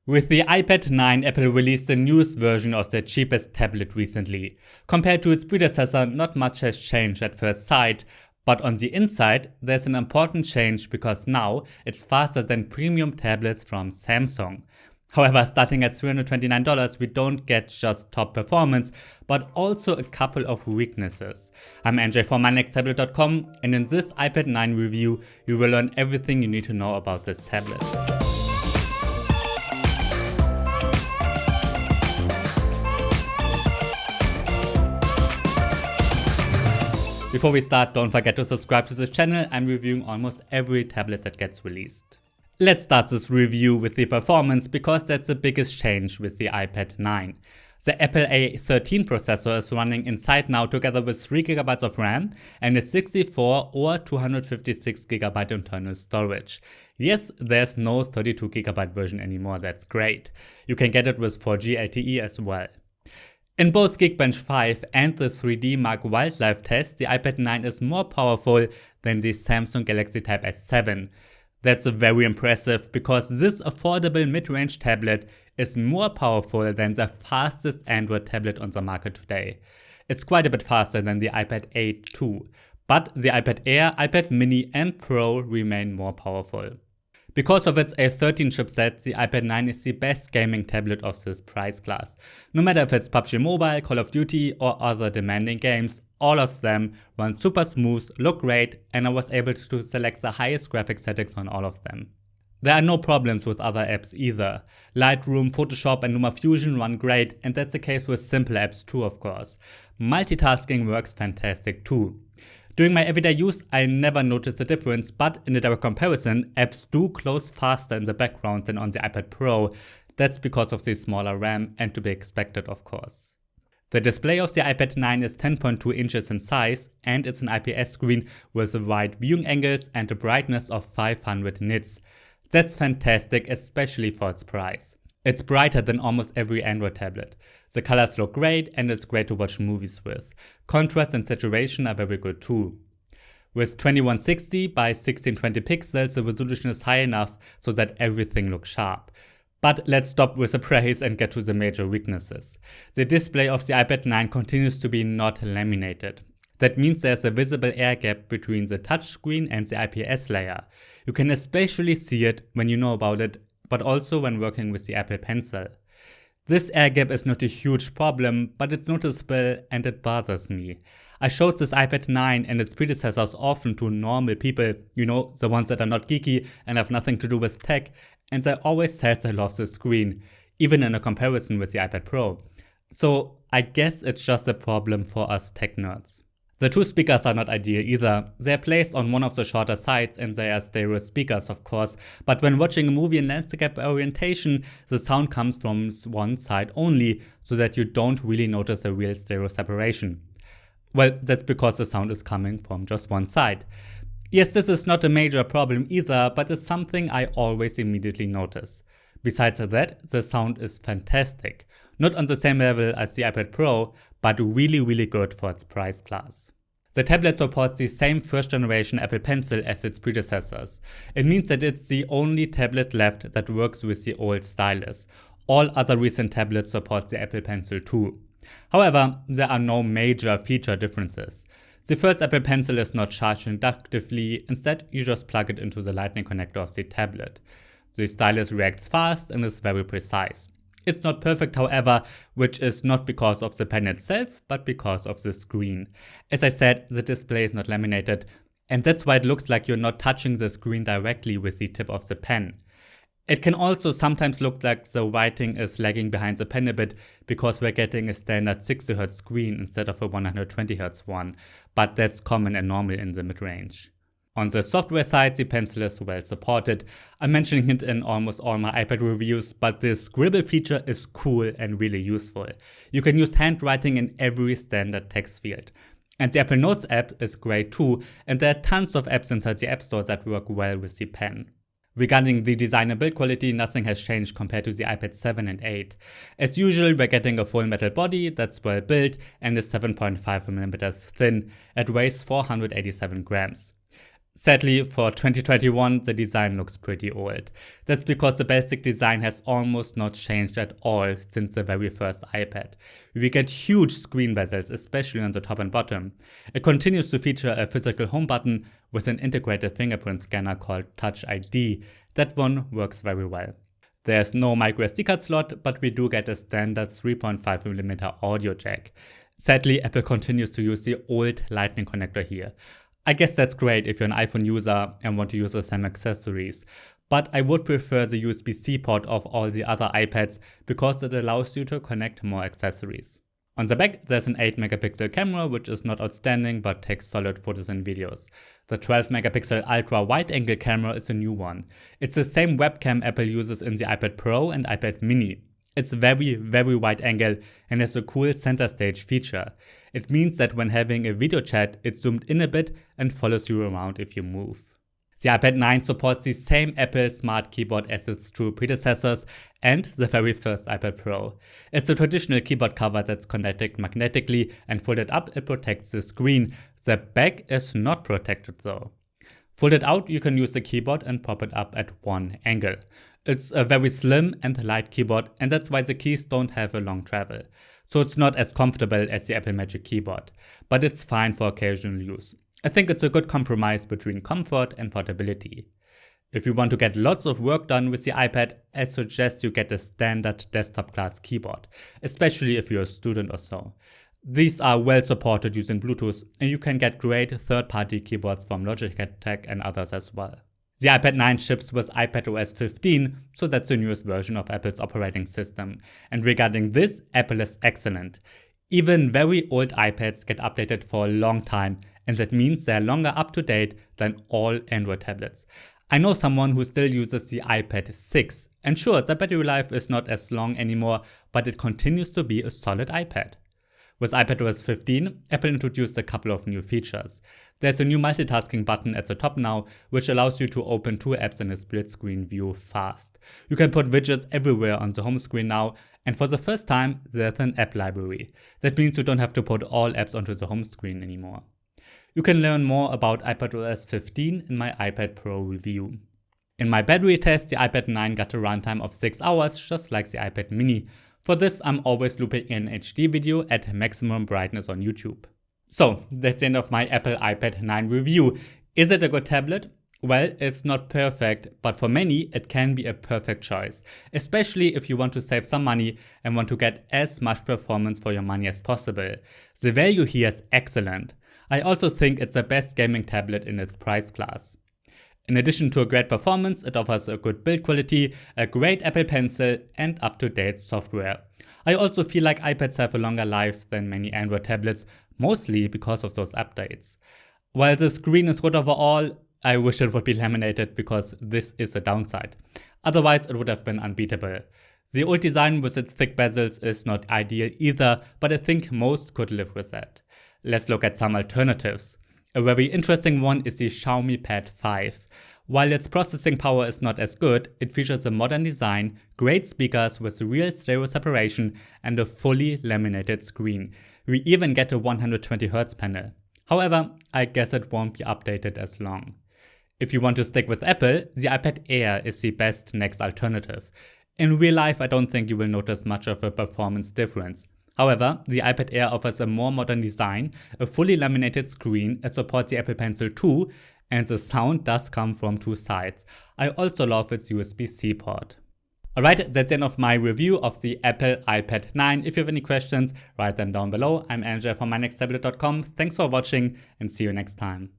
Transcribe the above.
With the iPad 9, Apple released the newest version of their cheapest tablet recently. Compared to its predecessor, not much has changed at first sight, but on the inside, there's an important change because now it's faster than premium tablets from Samsung. However, starting at $329, we don't get just top performance, but also a couple of weaknesses. I'm NJ from mynexttablet.com, and in this iPad 9 review, you will learn everything you need to know about this tablet. Before we start, don't forget to subscribe to this channel. I'm reviewing almost every tablet that gets released. Let's start this review with the performance because that's the biggest change with the iPad 9. The Apple A13 processor is running inside now together with 3GB of RAM and a 64 or 256GB internal storage. Yes, there's no 32GB version anymore, that's great. You can get it with 4G LTE as well. In both Geekbench 5 and the 3D Mark Wildlife test, the iPad 9 is more powerful than the Samsung Galaxy Tab S7. That's very impressive because this affordable mid-range tablet is more powerful than the fastest Android tablet on the market today. It's quite a bit faster than the iPad A2, but the iPad Air, iPad Mini and Pro remain more powerful. Because of its A13 chipset, the iPad 9 is the best gaming tablet of this price class. No matter if it's PUBG Mobile, Call of Duty or other demanding games, all of them run super smooth, look great, and I was able to select the highest graphics settings on all of them. There are no problems with other apps either. Lightroom, Photoshop and LumaFusion run great, and that's the case with simple apps too, of course. Multitasking works fantastic too. During my everyday use, I never noticed a difference, but in a direct comparison, apps do close faster in the background than on the iPad Pro. That's because of the smaller RAM and to be expected, of course. The display of the iPad 9 is 10.2 inches in size and it's an IPS screen with wide viewing angles and a brightness of 500 nits. That's fantastic, especially for its price. It's brighter than almost every Android tablet. The colors look great and it's great to watch movies with. Contrast and saturation are very good too. With 2160 by 1620 pixels, the resolution is high enough so that everything looks sharp. But let's stop with the praise and get to the major weaknesses. The display of the iPad 9 continues to be not laminated. That means there's a visible air gap between the touchscreen and the IPS layer. You can especially see it when you know about it, but also when working with the Apple Pencil. This air gap is not a huge problem, but it's noticeable and it bothers me. I showed this iPad 9 and its predecessors often to normal people, you know, the ones that are not geeky and have nothing to do with tech, and they always said they love the screen, even in a comparison with the iPad Pro. So I guess it's just a problem for us tech nerds. The two speakers are not ideal either. They are placed on one of the shorter sides and they are stereo speakers, of course, but when watching a movie in landscape orientation, the sound comes from one side only, so that you don't really notice a real stereo separation. Well, that's because the sound is coming from just one side. Yes, this is not a major problem either, but it's something I always immediately notice. Besides that, the sound is fantastic. Not on the same level as the iPad Pro, but really good for its price class. The tablet supports the same first generation Apple Pencil as its predecessors. It means that it's the only tablet left that works with the old stylus. All other recent tablets support the Apple Pencil too. However, there are no major feature differences. The first Apple Pencil is not charged inductively, instead you just plug it into the lightning connector of the tablet. The stylus reacts fast and is very precise. It's not perfect, however, which is not because of the pen itself, but because of the screen. As I said, the display is not laminated, and that's why it looks like you're not touching the screen directly with the tip of the pen. It can also sometimes look like the writing is lagging behind the pen a bit because we're getting a standard 60Hz screen instead of a 120Hz one, but that's common and normal in the mid-range. On the software side, the Pencil is well supported. I'm mentioning it in almost all my iPad reviews, but the scribble feature is cool and really useful. You can use handwriting in every standard text field. And the Apple Notes app is great too, and there are tons of apps inside the App Store that work well with the pen. Regarding the design and build quality, nothing has changed compared to the iPad 7 and 8. As usual, we're getting a full metal body that's well built and is 7.5mm thin. It weighs 487 grams. Sadly, for 2021, the design looks pretty old. That's because the basic design has almost not changed at all since the very first iPad. We get huge screen bezels, especially on the top and bottom. It continues to feature a physical home button with an integrated fingerprint scanner called Touch ID. That one works very well. There's no micro SD card slot, but we do get a standard 3.5mm audio jack. Sadly, Apple continues to use the old Lightning connector here. I guess that's great if you're an iPhone user and want to use the same accessories, but I would prefer the USB-C port of all the other iPads because it allows you to connect more accessories. On the back, there's an 8-megapixel camera, which is not outstanding but takes solid photos and videos. The 12-megapixel ultra wide-angle camera is a new one. It's the same webcam Apple uses in the iPad Pro and iPad Mini. It's very, very wide angle and has a cool center stage feature. It means that when having a video chat, it's zoomed in a bit and follows you around if you move. The iPad 9 supports the same Apple Smart Keyboard as its two predecessors and the very first iPad Pro. It's a traditional keyboard cover that's connected magnetically, and folded up it protects the screen. The back is not protected though. Folded out, you can use the keyboard and prop it up at one angle. It's a very slim and light keyboard, and that's why the keys don't have a long travel. So it's not as comfortable as the Apple Magic Keyboard, but it's fine for occasional use. I think it's a good compromise between comfort and portability. If you want to get lots of work done with the iPad, I suggest you get a standard desktop class keyboard, especially if you're a student or so. These are well supported using Bluetooth, and you can get great third-party keyboards from Logitech and others as well. The iPad 9 ships with iPad A13, so that's the newest version of Apple's operating system. And regarding this, Apple is excellent. Even very old iPads get updated for a long time, and that means they're longer up to date than all Android tablets. I know someone who still uses the iPad 6, and sure, the battery life is not as long anymore, but it continues to be a solid iPad. With iPadOS 15, Apple introduced a couple of new features. There's a new multitasking button at the top now, which allows you to open two apps in a split screen view fast. You can put widgets everywhere on the home screen now, and for the first time, there's an app library. That means you don't have to put all apps onto the home screen anymore. You can learn more about iPadOS 15 in my iPad Pro review. In my battery test, the iPad 9 got a runtime of 6 hours, just like the iPad Mini. For this, I'm always looping an HD video at maximum brightness on YouTube. So, that's the end of my Apple iPad 9 review. Is it a good tablet? Well, it's not perfect, but for many, it can be a perfect choice, especially if you want to save some money and want to get as much performance for your money as possible. The value here is excellent. I also think it's the best gaming tablet in its price class. In addition to a great performance, it offers a good build quality, a great Apple Pencil, and up-to-date software. I also feel like iPads have a longer life than many Android tablets, mostly because of those updates. While the screen is good overall, I wish it would be laminated because this is a downside. Otherwise, it would have been unbeatable. The old design with its thick bezels is not ideal either, but I think most could live with that. Let's look at some alternatives. A very interesting one is the Xiaomi Pad 5. While its processing power is not as good, it features a modern design, great speakers with real stereo separation, and a fully laminated screen. We even get a 120Hz panel. However, I guess it won't be updated as long. If you want to stick with Apple, the iPad Air is the best next alternative. In real life, I don't think you will notice much of a performance difference. However, the iPad Air offers a more modern design, a fully laminated screen, it supports the Apple Pencil too, and the sound does come from two sides. I also love its USB-C port. Alright, that's the end of my review of the Apple iPad 9. If you have any questions, write them down below. I'm Angel from mynexttablet.com. Thanks for watching and see you next time.